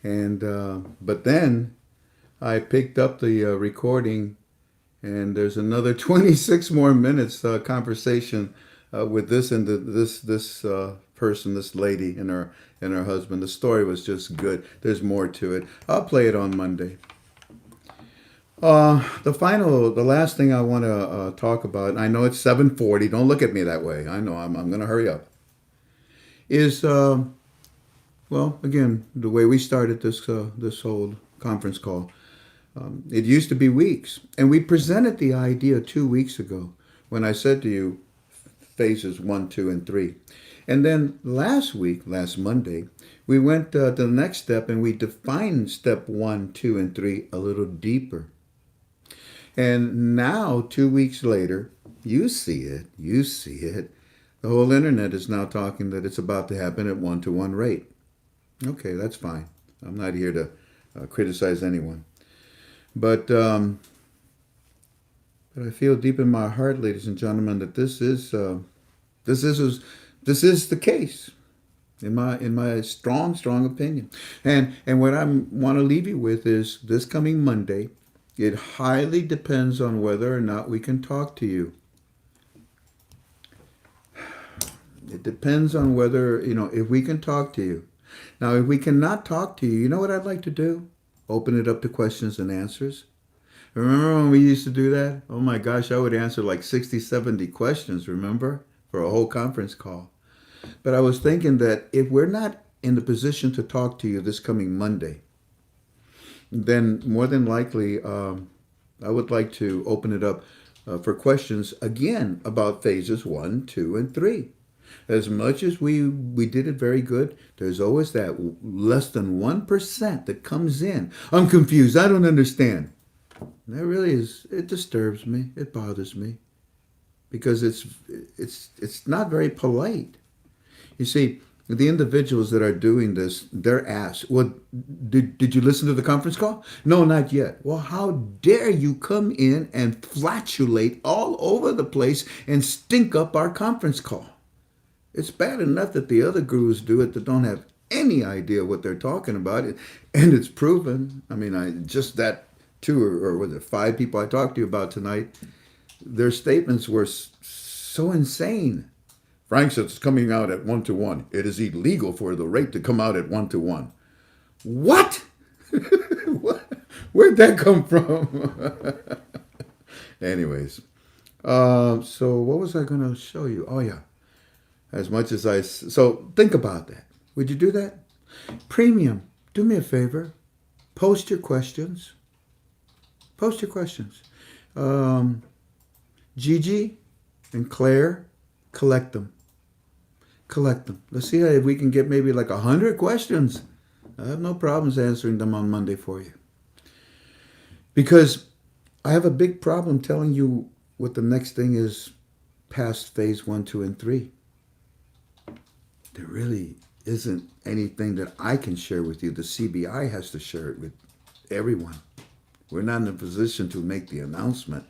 and but then I picked up the recording, and there's another 26 more minutes conversation with this and this person, this lady, and her husband. The story was just good. There's more to it. I'll play it on Monday. The last thing I want to talk about, and I know it's 7:40. Don't look at me that way. I know I'm going to hurry up. Is well, again, the way we started this whole conference call. It used to be weeks, and we presented the idea 2 weeks ago when I said to you, phases 1, 2, and 3. And then last Monday, we went to the next step and we defined step 1, 2, and 3 a little deeper. And now, 2 weeks later, you see it. The whole internet is now talking that it's about to happen at 1-to-1 rate. Okay, that's fine. I'm not here to criticize anyone. But I feel deep in my heart, ladies and gentlemen, that this is the case, in my strong opinion. And what I want to leave you with is this coming Monday. It highly depends on whether or not we can talk to you. It depends on whether, if we can talk to you. Now, if we cannot talk to you, you know what I'd like to do? Open it up to questions and answers. Remember when we used to do that? Oh my gosh, I would answer like 60, 70 questions, remember? For a whole conference call. But I was thinking that if we're not in the position to talk to you this coming Monday, then more than likely, I would like to open it up for questions again about phases 1, 2, and 3. As much as we did it very good, there's always that less than 1% that comes in. I'm confused. I don't understand. That really is. It disturbs me. It bothers me because it's not very polite. You see, the individuals that are doing this, they're asked, "Well, did you listen to the conference call?" "No, not yet." "Well, how dare you come in and flatulate all over the place and stink up our conference call? It's bad enough that the other gurus do it that don't have any idea what they're talking about, and it's proven. I mean, that 2 or was it 5 people I talked to you about tonight, their statements were so insane. Frank says it's coming out at 1-to-1. It is illegal for the rate to come out at 1-to-1. What? What? Where'd that come from? Anyways, so what was I going to show you? Oh, yeah. So think about that. Would you do that? Premium, do me a favor. Post your questions. Gigi and Claire, collect them. Let's see if we can get maybe like 100 questions. I have no problems answering them on Monday for you. Because I have a big problem telling you what the next thing is past phase 1, 2, and 3. There really isn't anything that I can share with you. The CBI has to share it with everyone. We're not in a position to make the announcement.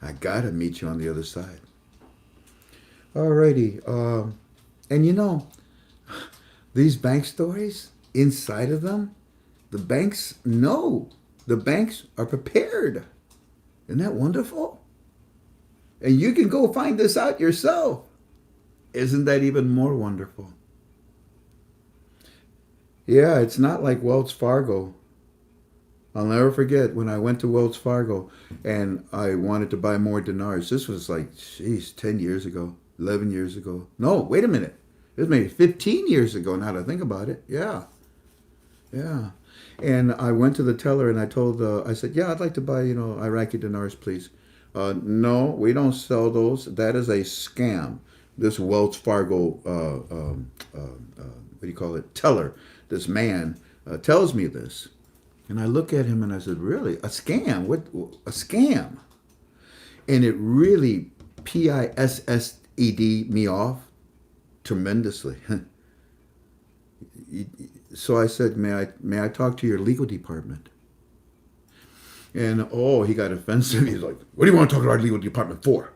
I gotta meet you on the other side. Alrighty. And these bank stories, inside of them, the banks know. The banks are prepared. Isn't that wonderful? And you can go find this out yourself. Isn't that even more wonderful? Yeah, it's not like Wells Fargo. I'll never forget when I went to Wells Fargo and I wanted to buy more dinars. This was like, geez, 10 years ago, 11 years ago. No, wait a minute. It was maybe 15 years ago now that I think about it. Yeah. Yeah. And I went to the teller and I told, I said, yeah, I'd like to buy, Iraqi dinars, please. No, we don't sell those. That is a scam. This Wells Fargo, what do you call it, teller, this man tells me this. And I look at him and I said, really? A scam? What? A scam? And it really pissed me off tremendously. So I said, may I talk to your legal department? And he got offensive. He's like, what do you want to talk to our legal department for?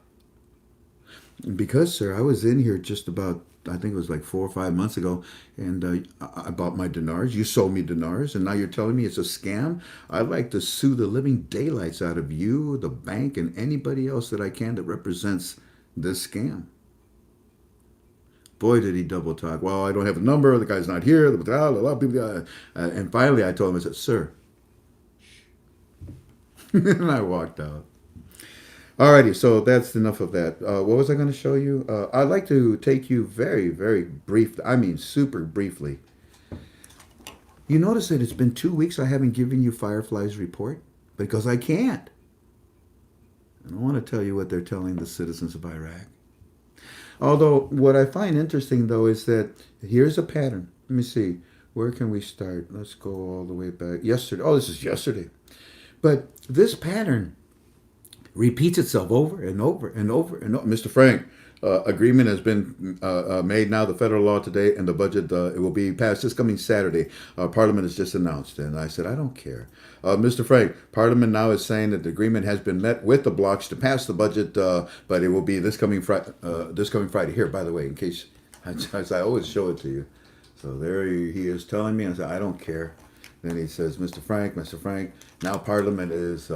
Because, sir, I was in here just about, I think it was like 4 or 5 months ago, and I bought my dinars. You sold me dinars, and now you're telling me it's a scam? I'd like to sue the living daylights out of you, the bank, and anybody else that I can that represents this scam. Boy, did he double talk. Well, I don't have the number. The guy's not here. And finally, I told him, I said, sir. And I walked out. Alrighty, so that's enough of that. What was I going to show you? I'd like to take you very, very brief. I mean, super briefly. You notice that it's been 2 weeks I haven't given you Firefly's report? Because I can't. And I want to tell you what they're telling the citizens of Iraq. Although, what I find interesting, though, is that here's a pattern. Let me see. Where can we start? Let's go all the way back. Yesterday. Oh, this is yesterday. But this pattern repeats itself over and over and over and over. Mr. Frank, agreement has been made now, the federal law today, and the budget, it will be passed this coming Saturday. Parliament has just announced. And I said, I don't care. Mr. Frank, Parliament now is saying that the agreement has been met with the blocs to pass the budget, but it will be this coming Friday. Here, by the way, in case, as I always show it to you. So there he is telling me. I said, I don't care. Then he says, Mr. Frank, now Parliament is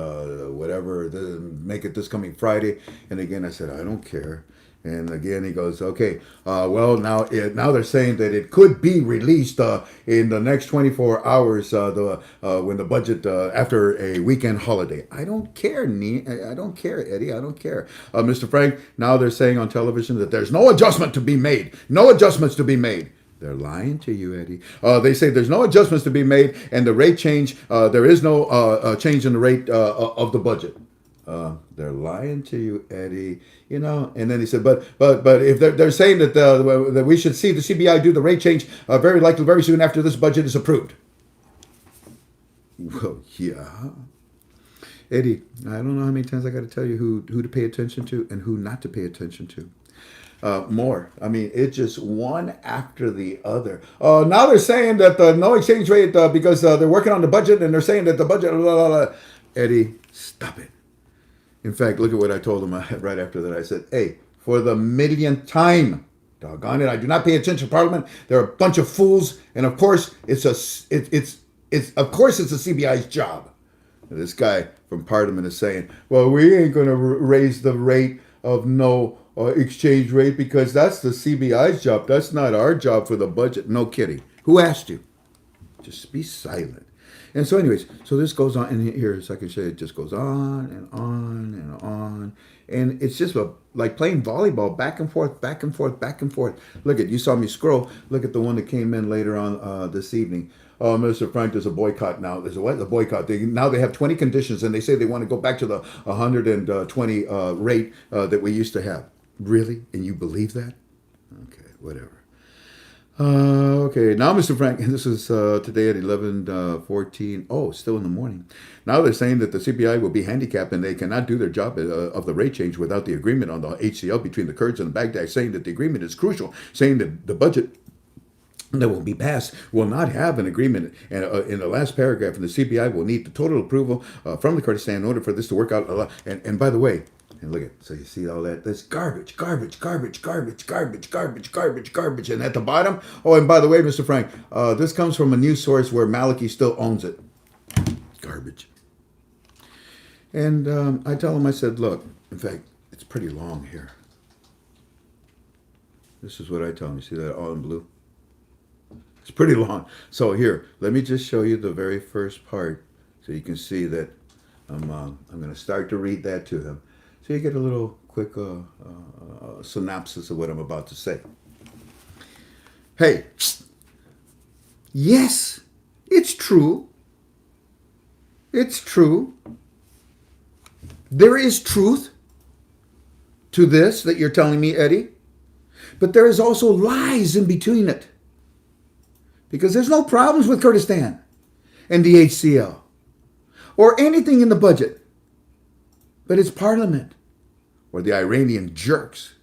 make it this coming Friday. And again, I said, I don't care. And again, he goes, okay, well, now they're saying that it could be released in the next 24 hours when the budget, after a weekend holiday. I don't care, I don't care, Eddie. I don't care. Mr. Frank, now they're saying on television that there's no adjustment to be made. No adjustments to be made. They're lying to you, Eddie. They say there's no adjustments to be made, and the rate change, there is no change in the rate of the budget. They're lying to you, Eddie. And then he said, but if they're saying that we should see the CBI do the rate change very likely very soon after this budget is approved. Well, yeah. Eddie, I don't know how many times I got to tell you who to pay attention to and who not to pay attention to. More. I mean, it's just one after the other. Now they're saying that no exchange rate because they're working on the budget and they're saying that the budget. Blah, blah, blah. Eddie, stop it. In fact, look at what I told him right after that. I said, hey, for the millionth time, doggone it, I do not pay attention to Parliament. They're a bunch of fools, and of course it's a CBI's job. And this guy from Parliament is saying, well, we ain't going to raise the rate of no exchange rate because that's the CBI's job. That's not our job for the budget. No kidding. Who asked you? Just be silent. And so anyways, so this goes on, and here, so I can show you, it just goes on and on and on. And it's just like playing volleyball, back and forth, back and forth, back and forth. Look you saw me scroll. Look at the one that came in later on this evening. Mr. Frank, there's a boycott now. There's a boycott. Now they have 20 conditions, and they say they want to go back to the 120 rate that we used to have. Really? And you believe that? Okay, whatever. Okay, now, Mr. Frank, this is today at 11:14. Oh, still in the morning. Now they're saying that the CBI will be handicapped and they cannot do their job of the rate change without the agreement on the HCL between the Kurds and Baghdad, saying that the agreement is crucial, saying that the budget that will be passed will not have an agreement. And in the last paragraph, the CBI will need the total approval from the Kurdistan in order for this to work out. And by the way, and look at, so you see all that? That's garbage. And at the bottom, oh, and by the way, Mr. Frank, this comes from a news source where Maliki still owns it. Garbage. And I tell him, I said, look, in fact, it's pretty long here. This is what I tell him. You see that all in blue? It's pretty long. So here, let me just show you the very first part So you can see that I'm going to start to read that to him. So you get a little quick synopsis of what I'm about to say. Hey, yes, it's true. It's true. There is truth to this that you're telling me, Eddie. But there is also lies in between it. Because there's no problems with Kurdistan and the HCL or anything in the budget. But it's Parliament or the Iranian jerks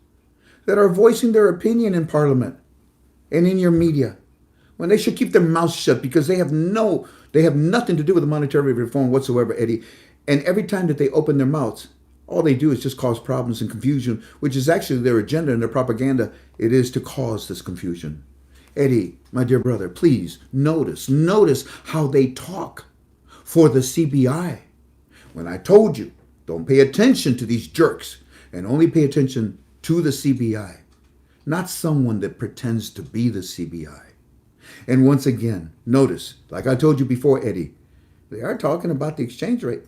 that are voicing their opinion in Parliament and in your media when they should keep their mouths shut because they have nothing to do with the monetary reform whatsoever, Eddie. And every time that they open their mouths, all they do is just cause problems and confusion, which is actually their agenda and their propaganda. It is to cause this confusion. Eddie, my dear brother, please notice how they talk for the CBI. When I told you, don't pay attention to these jerks and only pay attention to the CBI, not someone that pretends to be the CBI. And once again, notice, like I told you before, Eddie, they are talking about the exchange rate.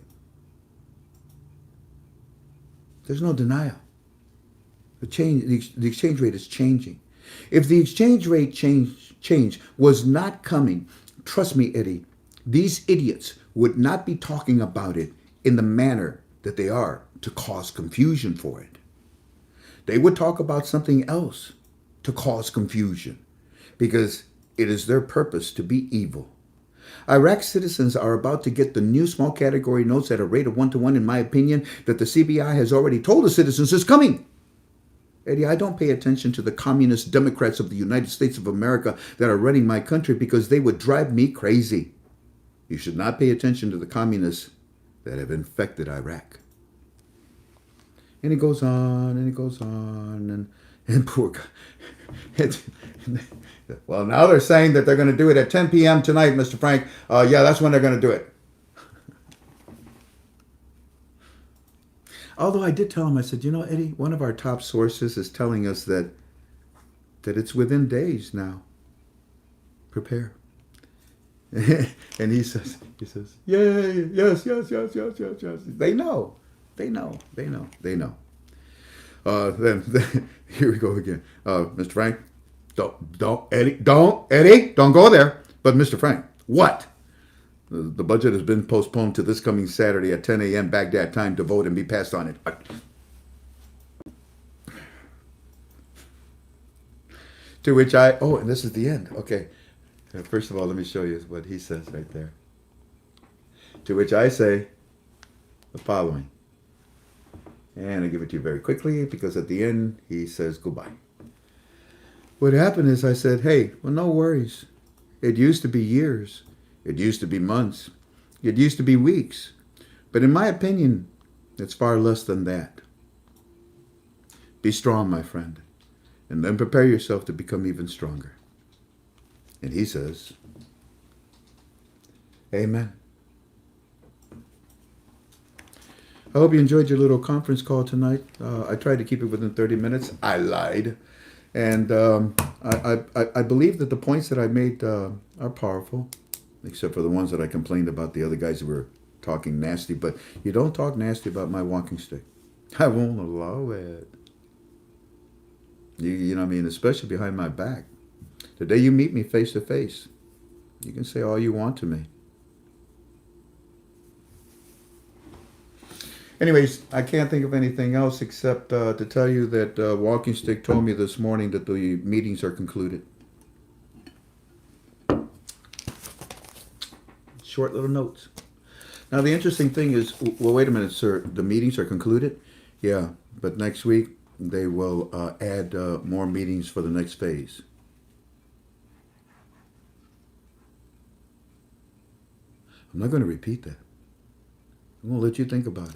There's no denial. The exchange rate is changing. If the exchange rate change was not coming, trust me, Eddie, these idiots would not be talking about it in the manner that they are to cause confusion for it. They would talk about something else to cause confusion because it is their purpose to be evil. Iraq citizens are about to get the new small category notes at a rate of 1-to-1, in my opinion, that the CBI has already told the citizens is coming. Eddie, I don't pay attention to the communist Democrats of the United States of America that are running my country because they would drive me crazy. You should not pay attention to the communists that have infected Iraq. And it goes on, and it goes on, and poor guy. Well, now they're saying that they're going to do it at 10 p.m. tonight, Mr. Frank. Yeah, that's when they're going to do it. Although I did tell him, I said, Eddie, one of our top sources is telling us that it's within days now. Prepare. And he says, yay, yes. They know. Then here we go again. Mr. Frank, Eddie, don't go there. But Mr. Frank, what? The budget has been postponed to this coming Saturday at 10 a.m. Baghdad time to vote and be passed on it. To which and this is the end. Okay. First of all, let me show you what he says right there. To which I say the following. And I give it to you very quickly because at the end he says goodbye. What happened is I said, hey, well, no worries. It used to be years. It used to be months. It used to be weeks. But in my opinion, it's far less than that. Be strong, my friend, and then prepare yourself to become even stronger. And he says, amen. I hope you enjoyed your little conference call tonight. I tried to keep it within 30 minutes. I lied. And I believe that the points that I made are powerful, except for the ones that I complained about the other guys who were talking nasty. But you don't talk nasty about my walking stick. I won't allow it. You know what I mean? Especially behind my back. The day you meet me face to face, you can say all you want to me. Anyways, I can't think of anything else except to tell you that Walking Stick told me this morning that the meetings are concluded. Short little notes. Now, the interesting thing is, well, wait a minute, sir. The meetings are concluded? Yeah, but next week they will add more meetings for the next phase. I'm not going to repeat that. I'm going to let you think about it.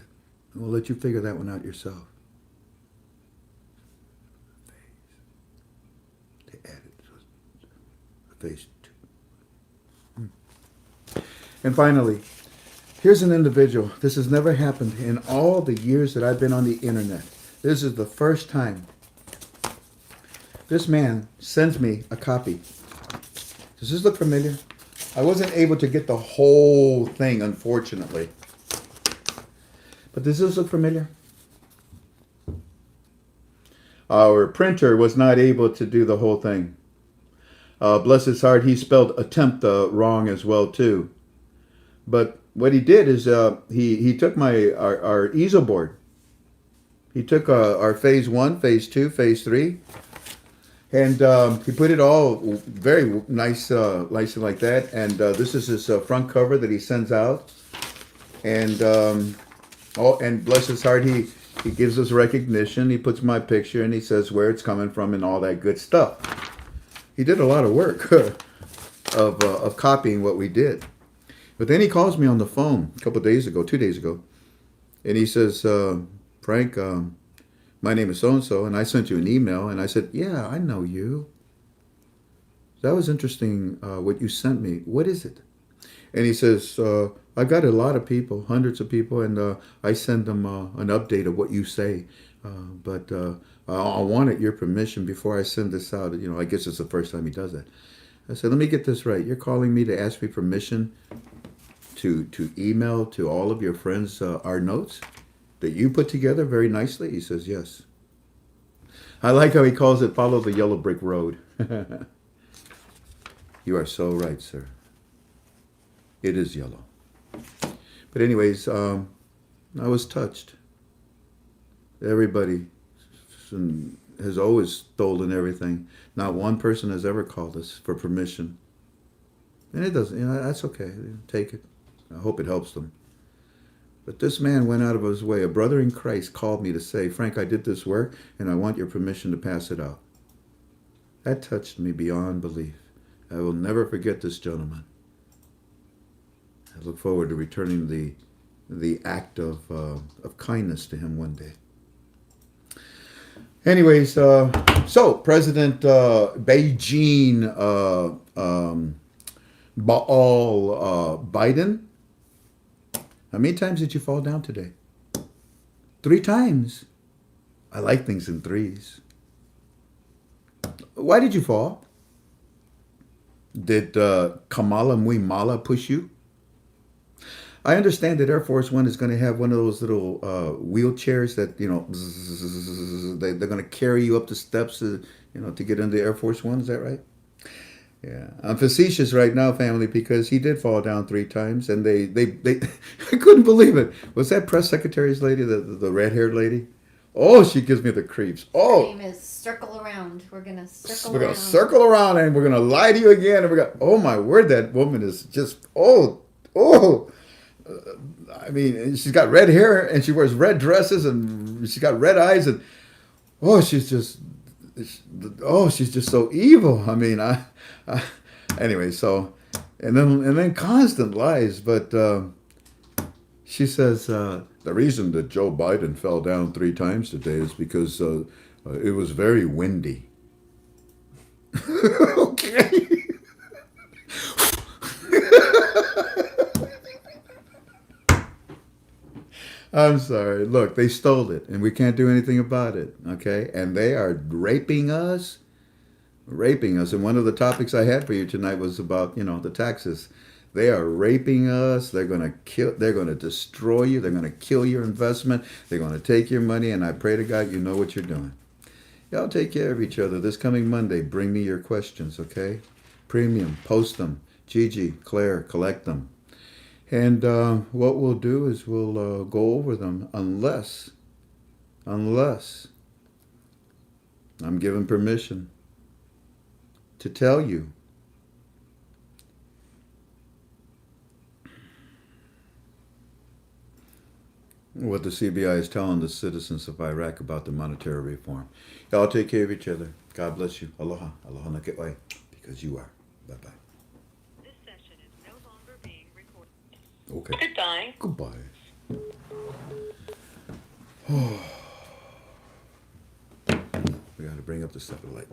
I'm going to let you figure that one out yourself. They added phase 2. And finally, here's an individual. This has never happened in all the years that I've been on the internet. This is the first time. This man sends me a copy. Does this look familiar? I wasn't able to get the whole thing, unfortunately. But does this look familiar? Our printer was not able to do the whole thing. Bless his heart, he spelled attempt wrong as well too. But what he did is he took our easel board. He took our phase 1, phase 2, phase 3, and he put it all very nice like that. And this is his front cover that he sends out. And and bless his heart, he gives us recognition. He puts my picture and he says where it's coming from and all that good stuff. He did a lot of work of copying what we did. But then he calls me on the phone a couple of days ago, 2 days ago, and he says, Frank, my name is so-and-so, and I sent you an email. And I said, yeah, I know you. That was interesting what you sent me. What is it? And he says, I got a lot of people, hundreds of people, and I send them an update of what you say. But I wanted your permission before I send this out. You know, I guess it's the first time he does that. I said, let me get this right. You're calling me to ask me permission to email to all of your friends our notes that you put together very nicely? He says, yes. I like how he calls it follow the yellow brick road. You are so right, sir. It is yellow. But anyways, I was touched. Everybody has always stolen everything. Not one person has ever called us for permission. And it doesn't, that's okay. Take it. I hope it helps them. But this man went out of his way. A brother in Christ called me to say, Frank, I did this work and I want your permission to pass it out. That touched me beyond belief. I will never forget this gentleman. I look forward to returning the act of kindness to him one day. Anyways, so President Beijing Biden, how many times did you fall down today? 3 times. I like things in 3s. Why did you fall? Did Kamala Muimala push you? I understand that Air Force One is going to have one of those little wheelchairs that, they're going to carry you up the steps, to get into Air Force One. Is that right? Yeah. I'm facetious right now, family, because he did fall down 3 times, and they I couldn't believe it. Was that press secretary's lady, the red-haired lady? Oh, she gives me the creeps. Oh. Her name is Circle Around. We're going to circle We're around. going to circle around, and we're going to lie to you again. And oh my word, that woman is just, I mean, she's got red hair and she wears red dresses and she's got red eyes and she's just so evil. I mean, anyway. So, and then constant lies. But she says the reason that Joe Biden fell down 3 times today is because it was very windy. Okay. I'm sorry. Look, they stole it, and we can't do anything about it, okay? And they are raping us. And one of the topics I had for you tonight was about, the taxes. They are raping us. They're going to kill. They're going to destroy you. They're going to kill your investment. They're going to take your money, and I pray to God you know what you're doing. Y'all take care of each other. This coming Monday, bring me your questions, okay? Premium, post them. Gigi, Claire, collect them. And what we'll do is we'll go over them unless I'm given permission to tell you what the CBI is telling the citizens of Iraq about the monetary reform. Y'all take care of each other. God bless you. Aloha. Aloha na ke'oi. Because you are. Bye-bye. This session is no longer being recorded. Okay. Goodbye. Goodbye. We got to bring up the satellite.